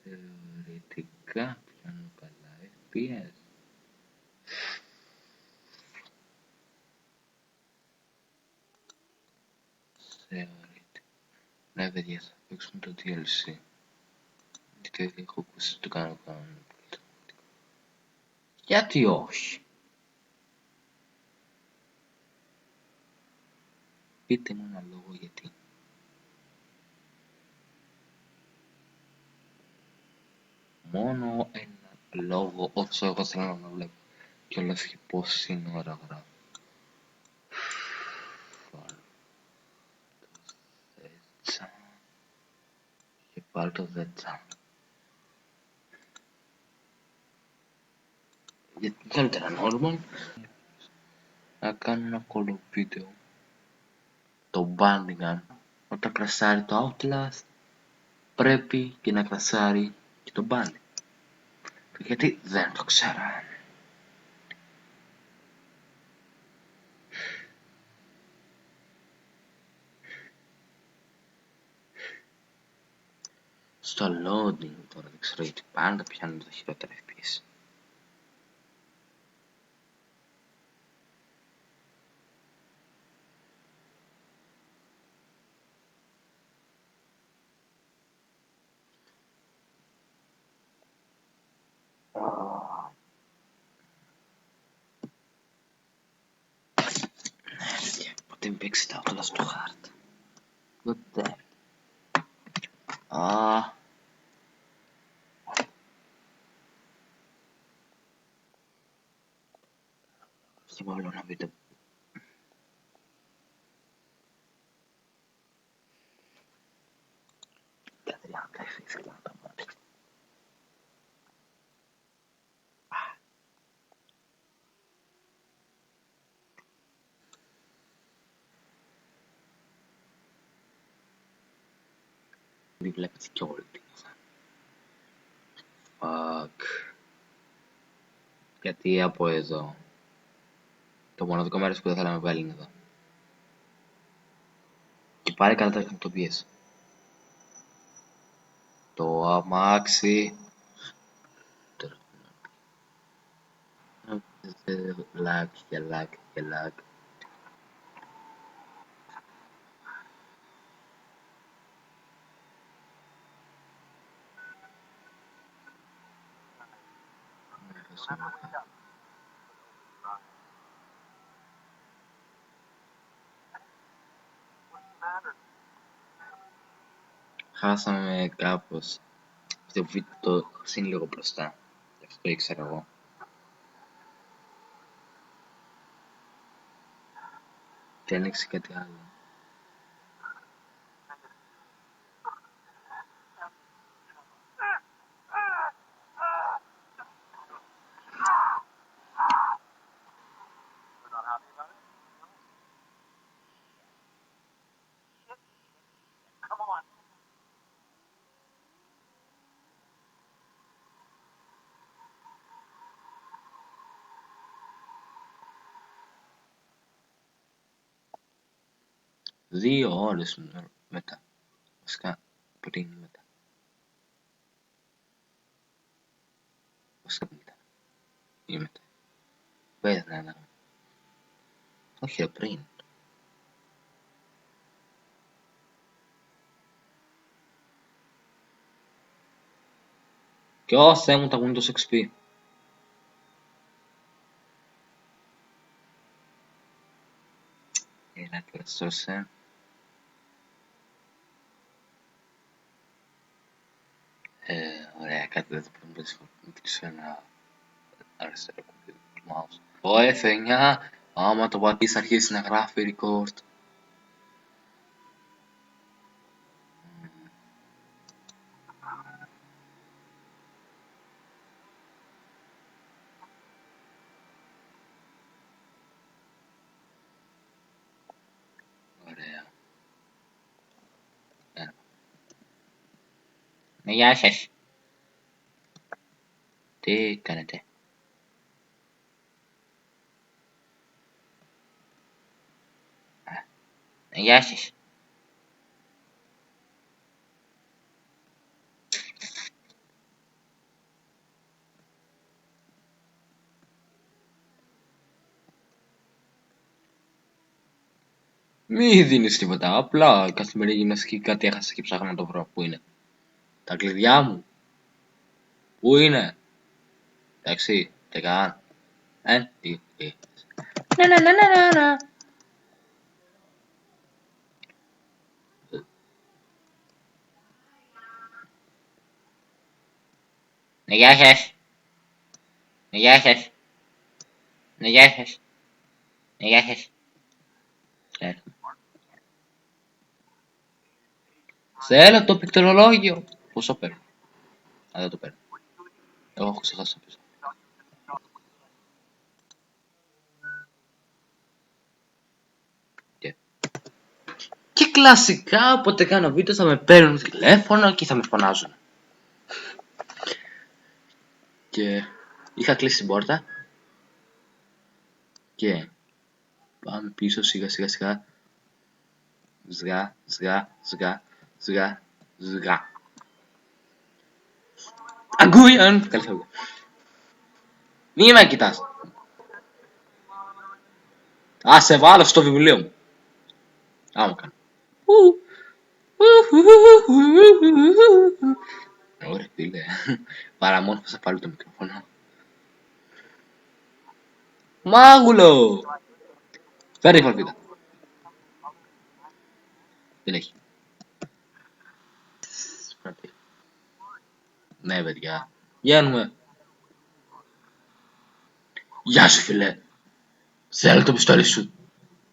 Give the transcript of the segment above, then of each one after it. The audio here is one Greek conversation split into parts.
Θεωρητικά πιάνω καλά FPS. Θεωρητικά. Ναι παιδιά, θα παίξουμε το DLC. Γιατί έχω ακούσει το κάνω κανένα. Γιατί όχι. Πείτε μου ένα λόγο γιατί. Μόνο ένα λόγο όσο εγώ θέλω να βλέπω. Και όλες και πόση ώρα γράφω. Δέτσα. Και πάλι το δέτσα. Γιατί καλύτερα normal. Να κάνω ένα call βίντεο. Το Bandigan. Όταν κρασάρει το Outlast. Πρέπει και να κρασάρει και το Bandigan. Γιατί δεν το ξέρω. Στο loading τώρα δεν ξέρω γιατί πάντα πιάνουν τα χειρότερα FPS. Ποτέ μην παίξει τα όλα στο hard. Ποτέ. Και βάλω ένα βίντεο. Κάτι να τρέφει, ήθελα να τα μάθει. Δεν βλέπετε κι όλοι τι είναι. Fuck. Γιατί από εδώ. Το μοναδικό μέρος που δεν θέλαμε βγάλει είναι εδώ. Και πάλι κατά το PS. Το αμάξι. Lag και lag και lag. Χάσαμε κάπως. Το βίντεο το είναι λίγο μπροστά. Γι' αυτό το ήξερα εγώ. Και άνοιξε κάτι άλλο. Δύο ώρες μετά. Βασικά πριν μετά. Βασικά μετά. Ή μετά. Πες να. Όχι πριν. Και Θεέ μου τα Windows XP. Έλα τώρα σώσε. Ωραία, κάτι δεν θα πρέπει να πατήσω ένα αριστερό κουμπί του mouse. Το F9, άμα το πατήσεις θα αρχίσει να γράφει record. Ωραία. Ναι, γεια σας. Τι κάνετε? Γεια σας. Μη δίνεις τίποτα. Απλά καθημερινή γυμναστική κάτι έχασα και ψάχνω να το βρω. Πού είναι? Τα κλειδιά μου. Πού είναι? Εντάξει, τι καν. Τι. Να. Ναι, γεια σας. Ναι, γεια σας. Ναι, γεια σας. Ναι, γεια σας. Θέλω το πληκτρολόγιο. Πόσο παίρνω? Α, δεν το παίρνω. Εγώ έχω ξεχάσει το πίσω. Και κλασικά όποτε κάνω βίντεο θα με παίρνουν τηλέφωνο και θα με φωνάζουν. Και είχα κλείσει την πόρτα. Και πάμε πίσω σιγά. Σγά. Αγκούιαν! Καλή φεύγω. Μη με κοιτάς. Α, σε βάλω στο βιβλίο μου. Άμα κάνω. Ωραία φίλε. Παραμόρφωσα πάλι το μικρόφωνο. Μάγουλο! Φέρε η φαλφίδα. Δεν έχει. Ναι παιδιά. Βγαίνουμε. Γεια σου φίλε. Θέλω το πιστόλι σου.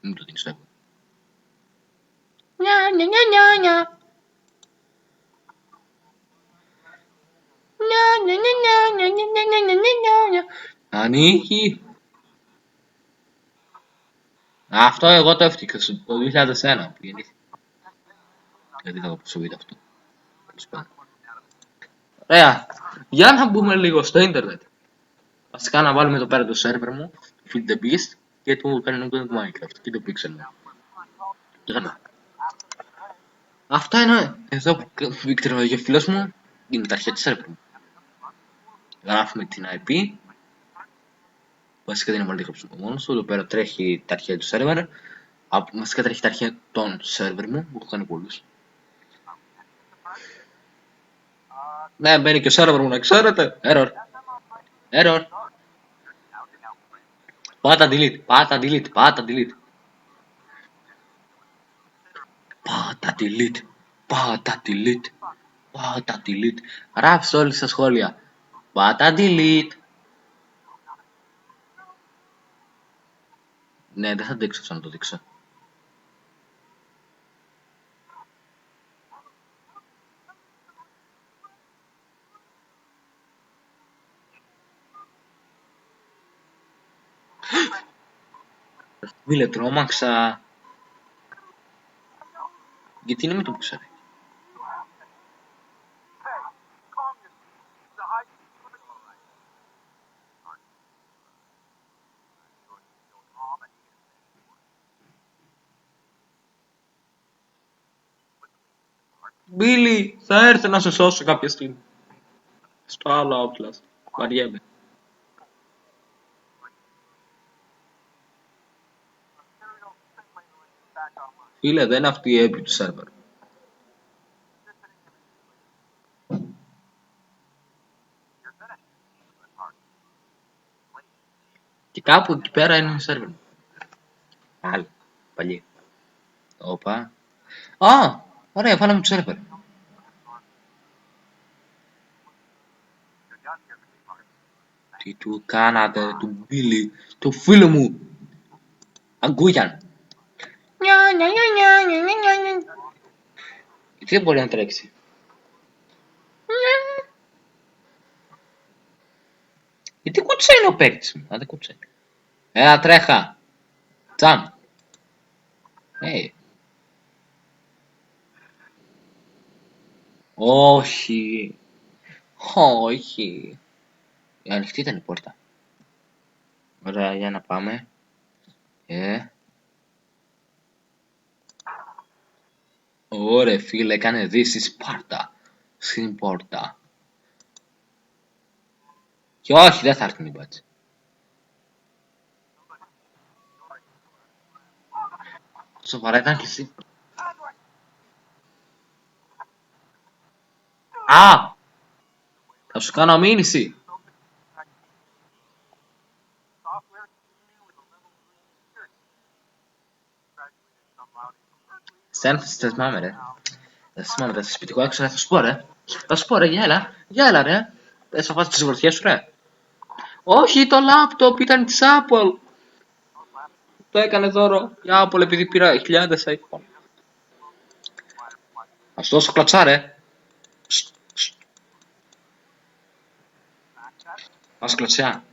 Μην το δίνεις φεύγω. Νια. Ανοίγει. Αυτό εγώ το έφτιαξα το 2001 που γεννήθηκα. Γιατί θα το πω βίντεο αυτό. Ωραία. Για να μπούμε λίγο στο ίντερνετ. Βασικά να βάλουμε εδώ πέρα το σερβερ μου, Feed the Beast, και του κάνω το Minecraft και το Pixel μου. Αυτά είναι εδώ που πληκτρολογεί ο φίλος μου, είναι τα αρχαία της σερβερ μου. Γράφουμε την IP. Βασικά δεν είναι πολύ γράψιμο μόνος του, εδώ πέρα τρέχει τα αρχαία του σερβερ. Βασικά τρέχει τα αρχαία των σερβερ μου, που έχω κάνει πολλούς. Ναι, μπαίνει και ο σερβερ μου να ξέρετε. Error. Πάτα delete. Πάτα delete. Γράψτε όλοι στα σχόλια. Πάτα delete. Ναι, δεν θα αντέξω αυτό να το δείξω. Φίλε, τρόμαξα. Γιατί είναι με το που ξέρει. Μπίλι, θα έρθει να σε σώσω κάποια στιγμή. Στο άλλο Outlast. Βαριέμαι. Φίλε, δεν είναι αυτή η έπι του σερβερ. Και κάπου εκεί πέρα είναι η σερβερ. Άλλη. Παλιή. Όπα. Α, ωραία, βάλαμε το σερβερ. Τι του κάνατε, του Μπίλι, του φίλου μου. Αγκούγιαν. Γιατί δεν μπορεί να τρέξει. Γιατί κουτσένει ο παίκτης μου. Δεν κουτσένει. Τρέχα. Τζαμ. Όχι. Όχι. Ανοιχτή ήταν η πόρτα. Ωραία, για να πάμε. Ωραία φίλε, έκανε δύση Σπάρτα. Στην πόρτα. Και όχι, δεν θα έρθουν οι μπάτσοι. Σοβαρά ήταν κλειστή. Α! Θα σου κάνω μήνυση. Σεν θα θυμάμαι ρε. Θα θυμάμαι, θα σπιτικό έξω, θα σου πω ρε. Θα σου πω ρε, γεια έλα ρε. Θα φας τις βοηθιές σου ρε. Όχι, το λάπτοπ ήταν της Apple. Το έκανε δώρο η Apple επειδή πήρα χιλιάδες iPhone. Θα σου δώσω κλατσά ρε. Ας κλατσιά.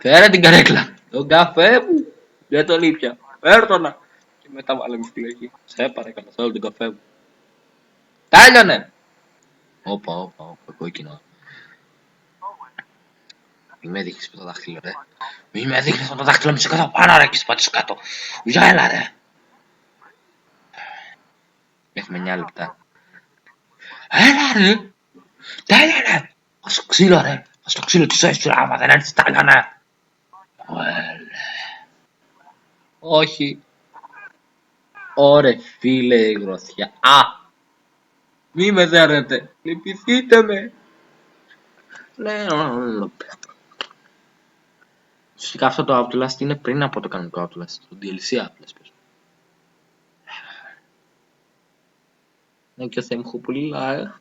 Φέρε την καρέκλα. Τον καφέ μου. Δεν τον ήπια. Φέρτονα. Και μετά βάλε με φυλακή. Σε παρακαλώ, θέλω τον καφέ μου. Τέλειωνε. Όπα, κόκκινο. Μη με δείχνεις με το δάχτυλο ρε. Μη με δείχνεις με το δάχτυλο, μη σε κάτω πάνω ρε και σπάτσες κάτω. Για έλα ρε. Έχουμε 9 λεπτά. Έλα ρε. Τέλειωνε. Ας το ξύλο ρε. Ας το ξύλο της ζωής σου ρε, άμα δεν έρθεις τέλειωνε. Όχι. Ωρε φίλε η γροθιά. Α! Μη με δέρνετε. Λυπηθείτε με. Φυσικά αυτό το Outlast είναι πριν από το κανονικό Outlast. Το DLC Outlast. Ναι, και ο Θεέ μου έχω πολύ λάγα.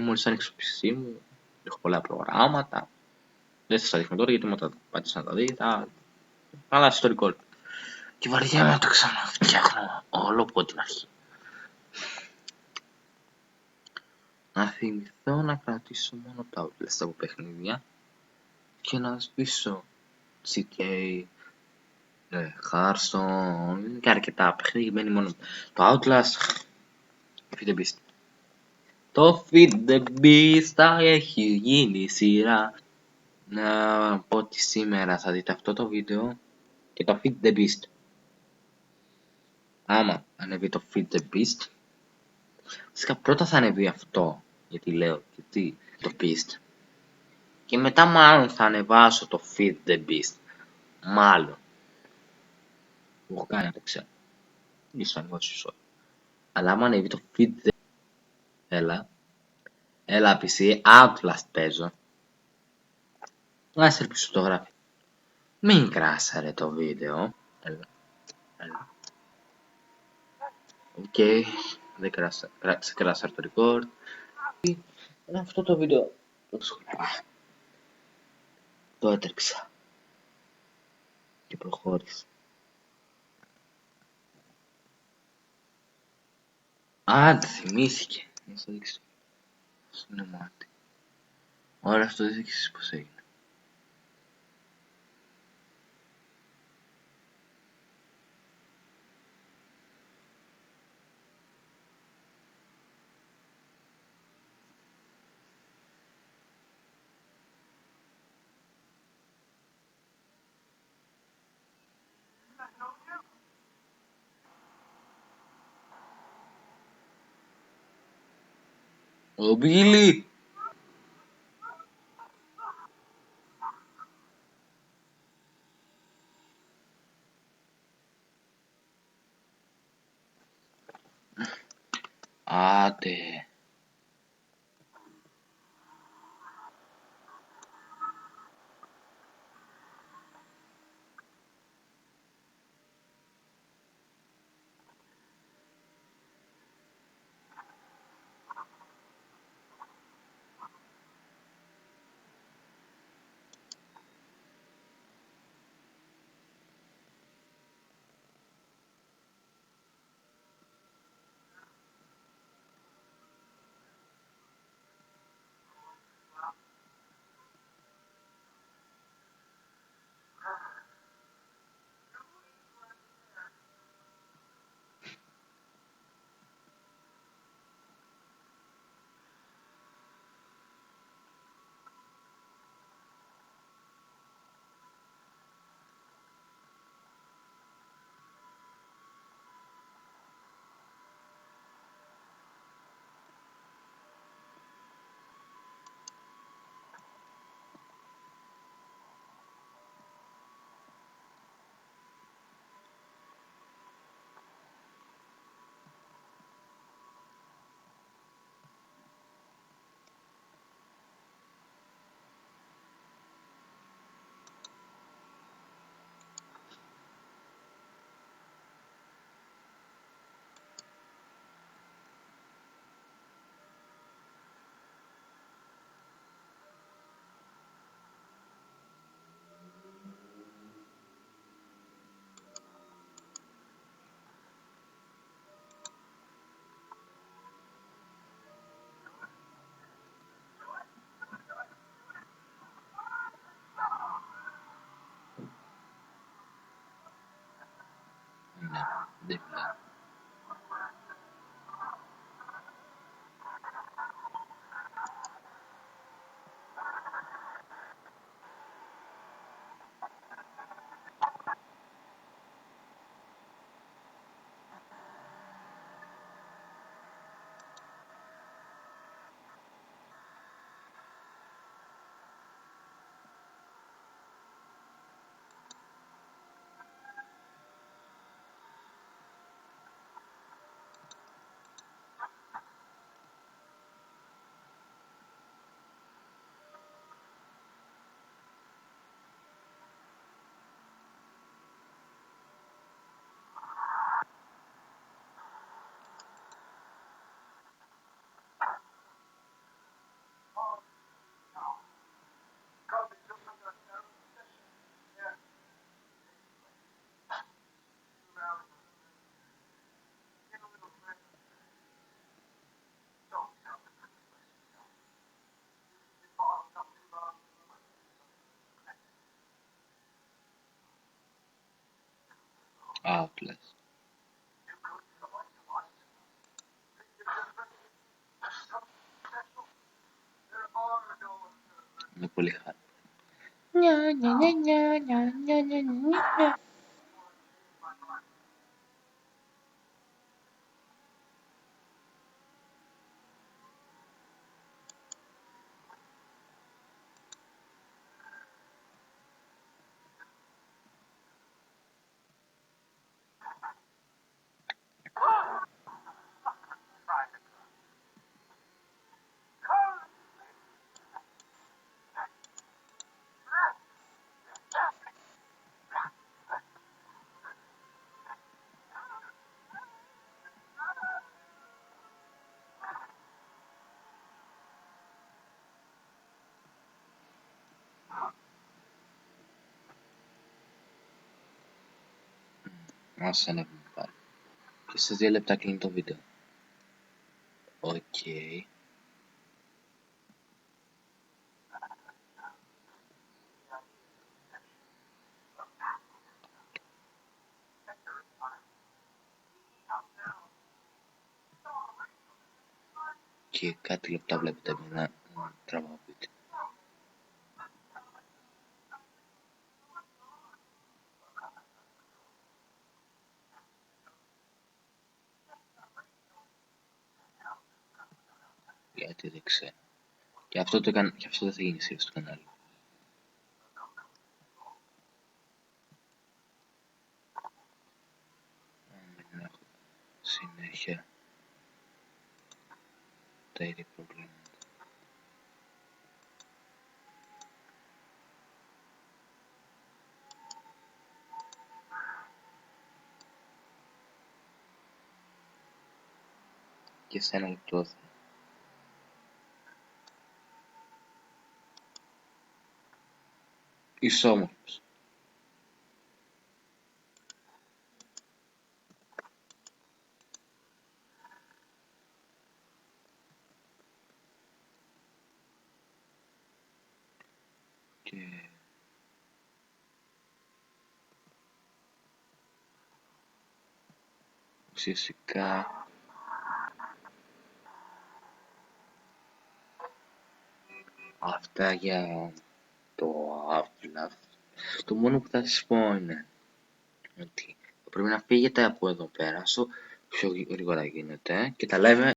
Μόλις άνοιξε το PC μου. Έχω πολλά προγράμματα. Δεν θα σας δείχνω τώρα γιατί μετά πάτε να τα δείτε. Αλλά ιστορικό. Και βαριέμαι να το ξαναφτιάχνω όλο από την αρχή. Να θυμηθώ να κρατήσω μόνο τα Outlast από παιχνίδια και να σβήσω GTA, Hearthstone και αρκετά παιχνίδια. Μένει μόνο το Outlast, Feed the Beast. Το Feed the Beast θα έχει γίνει σειρά. Να πω ότι σήμερα θα δείτε αυτό το βίντεο και το Feed the Beast. Άμα ανεβεί το Feed the Beast, φυσικά πρώτα θα ανεβεί αυτό, γιατί το Beast. Και μετά μάλλον θα ανεβάσω το Feed the Beast. Μάλλον. Που έχω κάνει, δεν ξέρω. Ίσως ανεβάσω. Αλλά άμα ανεβεί το Feed the Beast. Έλα PC, Outlast παίζω. Ας ελπίσω το γράφει. Μην κράσαρε το βίντεο. Έλα. Οκ. Δεν κράσαρε το record. Αυτό το βίντεο το έτρεψα. Και προχώρησα. Α, θυμήθηκε. Να σας δείξω. Είναι μάτι. Ωραία, αυτό δεν δείξεις πως έγινε. Ο Μπίλι! Άντε. Outlast. Είναι πολύ χάρη. Άσε να πούμε πάλι. Και σε 2 λεπτά κλείνει το βίντεο. Οκ. Και κάτι λεπτά βλέπετε να τραβάω βίντεο. Γιατί δεν ξέρω. Και αυτό δεν θα γίνει σειρά στο κανάλι. Αν έχω συνέχεια τα ίδια προβλήματα. Και σε 1 λεπτό θα. Είσαι όμορφος. Και ουσιαστικά αυτά για το Outlast. Το μόνο που θα σας πω είναι ότι πρέπει να φύγετε από εδώ πέρα όσο πιο γρήγορα γίνεται και τα λέμε